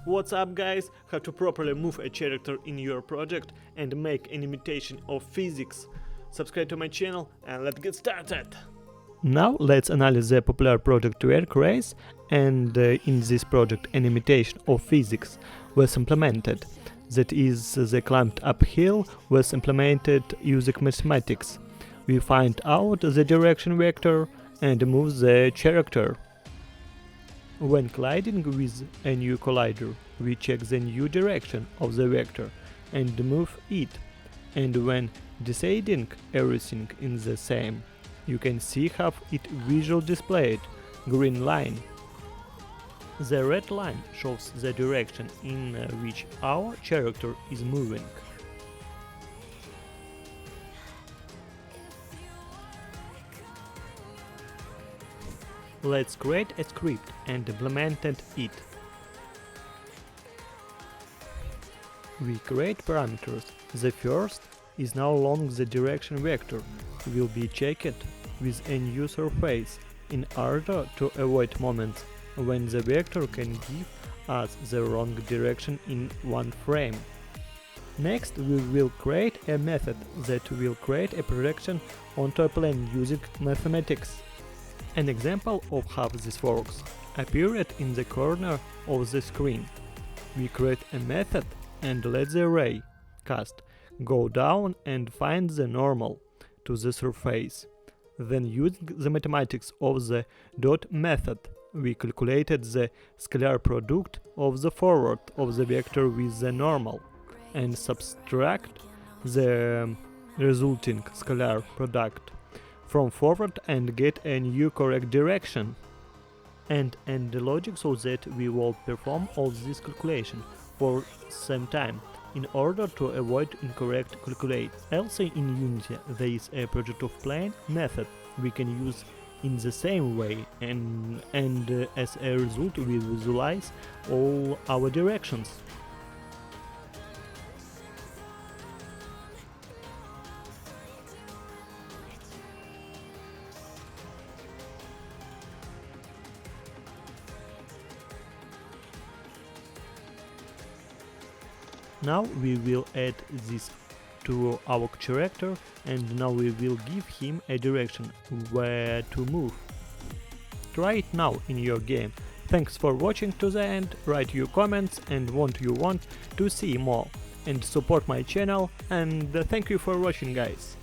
What's up guys, how to properly move a character in your project and make an imitation of physics. Subscribe to my channel and let's get started. Now let's analyze the popular project Twerk and in this project an imitation of physics was implemented. That is, the climb uphill was implemented using mathematics. We find out the direction vector and move the character. When colliding with a new collider, we check the new direction of the vector and move it. And when deciding everything is the same, you can see how it visually displayed green line. The red line shows the direction in which our character is moving. Let's create a script and implement it. We create parameters. The first is now along the direction vector will be checked with a new surface in order to avoid moments when the vector can give us the wrong direction in one frame. Next, we will create a method that will create a projection onto a plane using mathematics. An example of how this works appeared in the corner of the screen. We create a method and let the ray cast go down and find the normal to the surface. Then using the mathematics of the dot method, we calculated the scalar product of the forward of the vector with the normal and subtract the resulting scalar product from forward and get a new correct direction. And the logic so that we will perform all this calculation for same time in order to avoid incorrect calculate. Also in Unity there is a project of plane method we can use in the same way and as a result we visualize all our directions. Now we will add this to our character and now we will give him a direction where to move. Try it now in your game. Thanks for watching to the end, write your comments and what you want to see more and support my channel, and thank you for watching guys.